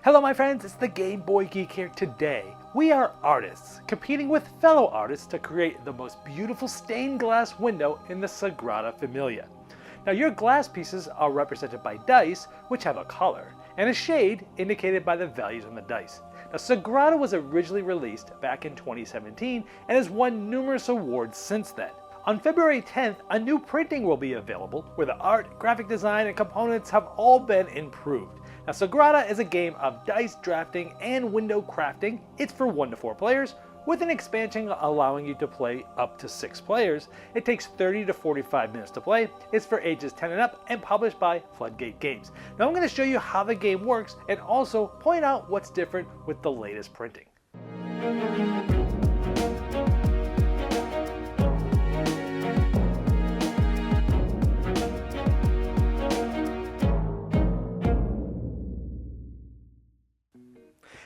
Hello my friends, it's the Game Boy Geek here. Today, we are artists, competing with fellow artists to create the most beautiful stained glass window in the Sagrada Familia. Now your glass pieces are represented by dice, which have a color, and a shade indicated by the values on the dice. Now Sagrada was originally released back in 2017 and has won numerous awards since then. On February 10th, a new printing will be available where the art, graphic design, and components have all been improved. Now Sagrada is a game of dice drafting and window crafting. It's for 1 to 4 players, with an expansion allowing you to play up to 6 players. It takes 30 to 45 minutes to play. It's for ages 10 and up and published by Floodgate Games. Now I'm going to show you how the game works and also point out what's different with the latest printing.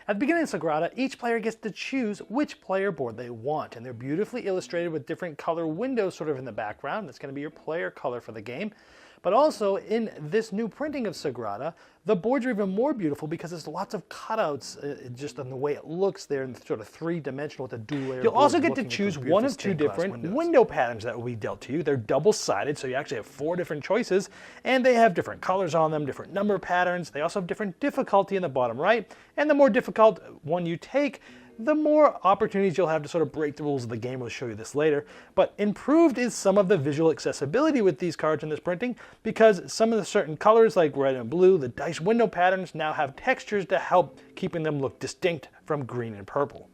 At the beginning of Sagrada, each player gets to choose which player board they want, and they're beautifully illustrated with different color windows sort of in the background. That's going to be your player color for the game. But also, in this new printing of Sagrada, the boards are even more beautiful because there's lots of cutouts just on the way it looks there in sort of 3-dimensional with a dual layer. You'll also get to choose 1 of 2 different window patterns that will be dealt to you. They're double-sided, so you actually have 4 different choices, and they have different colors on them, different number patterns. They also have different difficulty in the bottom right, and the more difficult one you take, the more opportunities you'll have to sort of break the rules of the game. We'll show you this later. But improved is some of the visual accessibility with these cards in this printing, because some of the certain colors like red and blue, the dice window patterns now have textures to help keeping them look distinct from green and purple.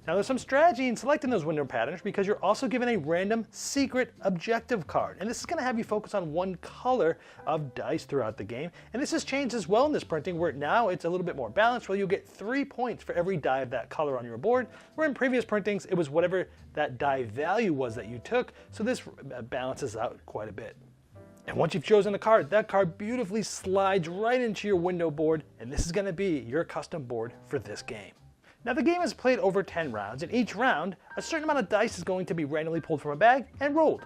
Now there's some strategy in selecting those window patterns because you're also given a random secret objective card. And this is going to have you focus on 1 color of dice throughout the game. And this has changed as well in this printing where now it's a little bit more balanced where you'll get 3 points for every die of that color on your board. Where in previous printings it was whatever that die value was that you took. So this balances out quite a bit. And once you've chosen a card, that card beautifully slides right into your window board. And this is going to be your custom board for this game. Now the game is played over 10 rounds, and each round, a certain amount of dice is going to be randomly pulled from a bag and rolled.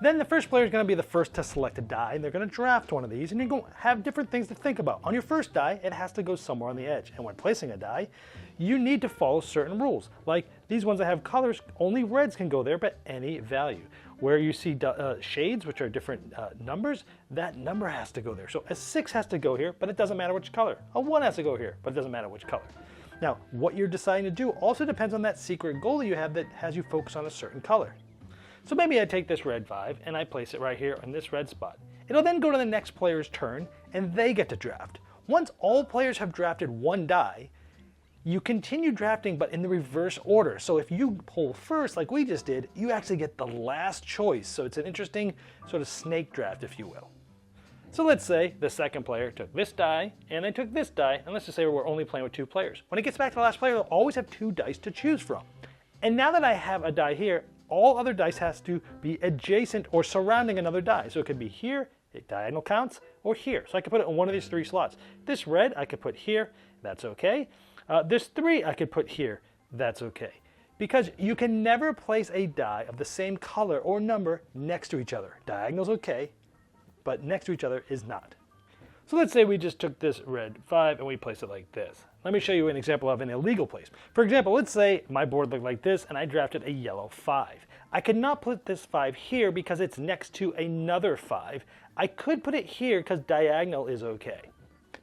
Then the first player is going to be the first to select a die, and they're going to draft one of these, and you're going to have different things to think about. On your first die, it has to go somewhere on the edge, and when placing a die, you need to follow certain rules. Like these ones that have colors, only reds can go there, but any value. Where you see shades, which are different numbers, that number has to go there. So a 6 has to go here, but it doesn't matter which color. A 1 has to go here, but it doesn't matter which color. Now, what you're deciding to do also depends on that secret goal that you have that has you focus on a certain color. So maybe I take this red 5 and I place it right here in this red spot. It'll then go to the next player's turn and they get to draft. Once all players have drafted 1 die, you continue drafting but in the reverse order. So if you pull first like we just did, you actually get the last choice. So it's an interesting sort of snake draft, if you will. So let's say the second player took this die, and I took this die, and let's just say we're only playing with 2 players. When it gets back to the last player, they'll always have 2 dice to choose from. And now that I have a die here, all other dice has to be adjacent or surrounding another die. So it could be here, diagonal counts, or here. So I could put it in one of these 3 slots. This red I could put here, that's okay. This 3 I could put here, that's okay. Because you can never place a die of the same color or number next to each other. Diagonal's okay, but next to each other is not. So let's say we just took this red 5 and we placed it like this. Let me show you an example of an illegal place. For example, let's say my board looked like this and I drafted a yellow 5. I could not put this 5 here because it's next to another 5. I could put it here because diagonal is okay.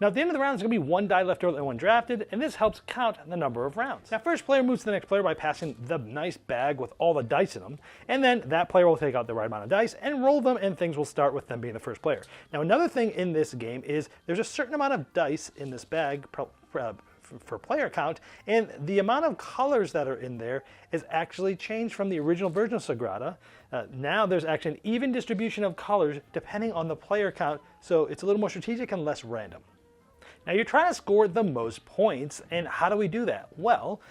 Now at the end of the round, there's going to be 1 die left over and 1 drafted, and this helps count the number of rounds. Now first player moves to the next player by passing the nice bag with all the dice in them, and then that player will take out the right amount of dice and roll them, and things will start with them being the first player. Now another thing in this game is there's a certain amount of dice in this bag for player count, and the amount of colors that are in there is actually changed from the original version of Sagrada. Now there's actually an even distribution of colors depending on the player count, so it's a little more strategic and less random. Now you're trying to score the most points, and how do we do that? Well,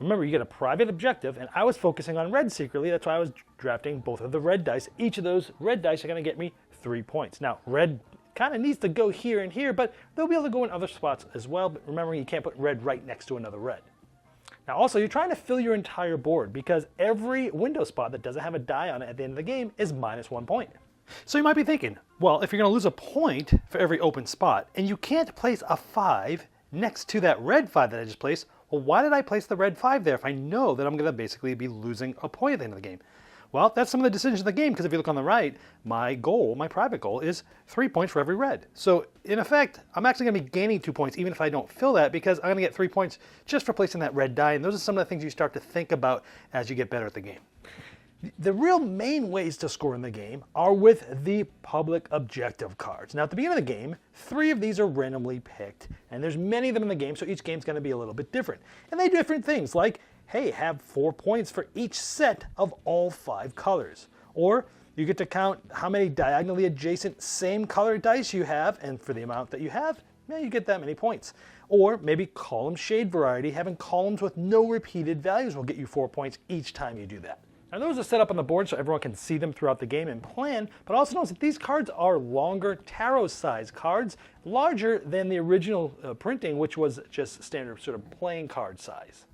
remember you get a private objective, and I was focusing on red secretly, that's why I was drafting both of the red dice. Each of those red dice are going to get me 3 points. Now red kind of needs to go here and here, but they'll be able to go in other spots as well, but remember you can't put red right next to another red. Now also, you're trying to fill your entire board because every window spot that doesn't have a die on it at the end of the game is -1 point. So you might be thinking, well, if you're going to lose a point for every open spot, and you can't place a 5 next to that red 5 that I just placed. Well, why did I place the red 5 there if I know that I'm going to basically be losing a point at the end of the game? Well, that's some of the decisions of the game, because if you look on the right, my goal, my private goal, is 3 points for every red. So in effect, I'm actually going to be gaining 2 points even if I don't fill that, because I'm going to get 3 points just for placing that red die, and those are some of the things you start to think about as you get better at the game. The real main ways to score in the game are with the public objective cards. Now at the beginning of the game, 3 of these are randomly picked, and there's many of them in the game, so each game's going to be a little bit different. And they do different things, like, hey, have 4 points for each set of all 5 colors. Or you get to count how many diagonally adjacent same color dice you have, and for the amount that you have, yeah, you get that many points. Or maybe column shade variety, having columns with no repeated values will get you 4 points each time you do that. Now those are set up on the board so everyone can see them throughout the game and plan, but also notice that these cards are longer tarot-sized cards, larger than the original printing, which was just standard sort of playing card size.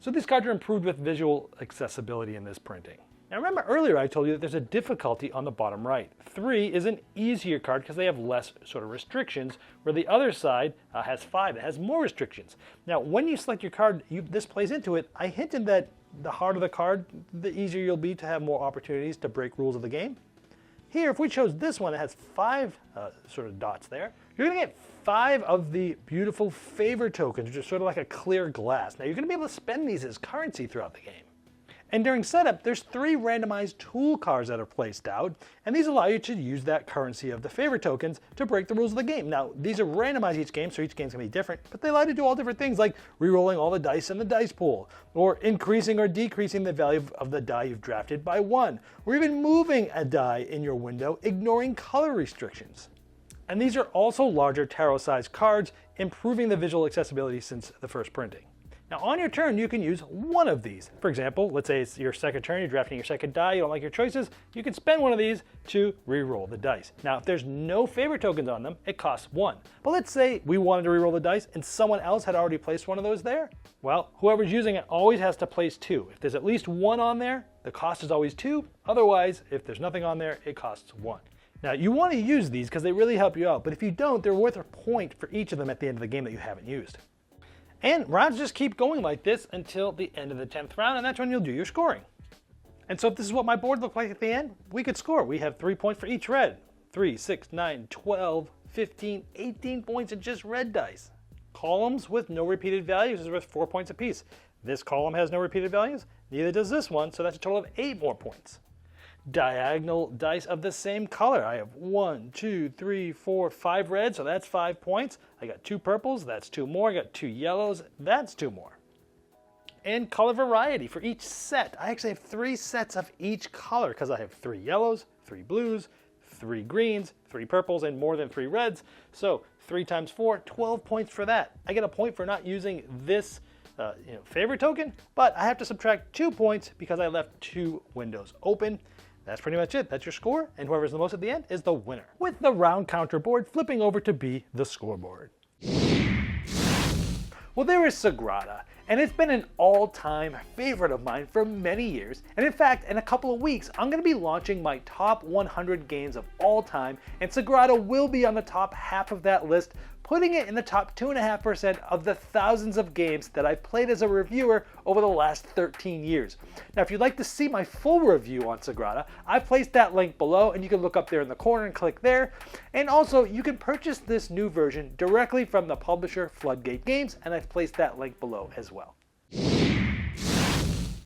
So these cards are improved with visual accessibility in this printing. Now remember earlier I told you that there's a difficulty on the bottom right. 3 is an easier card because they have less sort of restrictions, where the other side has 5. It has more restrictions. Now when you select your card, this plays into it. I hinted that the harder the card, the easier you'll be to have more opportunities to break rules of the game. Here, if we chose this one that has 5 sort of dots there, you're going to get 5 of the beautiful favor tokens, which are sort of like a clear glass. Now you're going to be able to spend these as currency throughout the game. And during setup, there's 3 randomized tool cards that are placed out, and these allow you to use that currency of the favor tokens to break the rules of the game. Now, these are randomized each game, so each game's gonna be different, but they allow you to do all different things like re-rolling all the dice in the dice pool, or increasing or decreasing the value of the die you've drafted by 1, or even moving a die in your window, ignoring color restrictions. And these are also larger tarot-sized cards, improving the visual accessibility since the first printing. Now on your turn, you can use one of these. For example, let's say it's your second turn, you're drafting your second die, you don't like your choices, you can spend one of these to re-roll the dice. Now if there's no favor tokens on them, it costs 1. But let's say we wanted to re-roll the dice and someone else had already placed one of those there. Well, whoever's using it always has to place 2. If there's at least 1 on there, the cost is always 2. Otherwise, if there's nothing on there, it costs 1. Now you want to use these because they really help you out, but if you don't, they're worth a point for each of them at the end of the game that you haven't used. And rounds just keep going like this until the end of the 10th round, and that's when you'll do your scoring. And so if this is what my board looked like at the end, we could score. We have 3 points for each red. 3, 6, 9, 12, 15, 18 points in just red dice. Columns with no repeated values is worth 4 points apiece. This column has no repeated values, neither does this one, so that's a total of 8 more points. Diagonal dice of the same color. I have 1, 2, 3, 4, 5 reds, so that's 5 points. I got 2 purples, that's 2 more. I got 2 yellows, that's 2 more. And color variety for each set. I actually have 3 sets of each color because I have 3 yellows, 3 blues, 3 greens, 3 purples, and more than 3 reds. So 3 times 4, 12 points for that. I get a point for not using this favor token, but I have to subtract 2 points because I left 2 windows open. That's pretty much it. That's your score, and whoever's the most at the end is the winner. With the round counter board flipping over to be the scoreboard. Well, there is Sagrada, and it's been an all-time favorite of mine for many years. And in fact, in a couple of weeks, I'm going to be launching my top 100 games of all time, and Sagrada will be on the top half of that list, putting it in the top 2.5% of the thousands of games that I've played as a reviewer over the last 13 years. Now, if you'd like to see my full review on Sagrada, I've placed that link below, and you can look up there in the corner and click there. And also, you can purchase this new version directly from the publisher Floodgate Games, and I've placed that link below as well.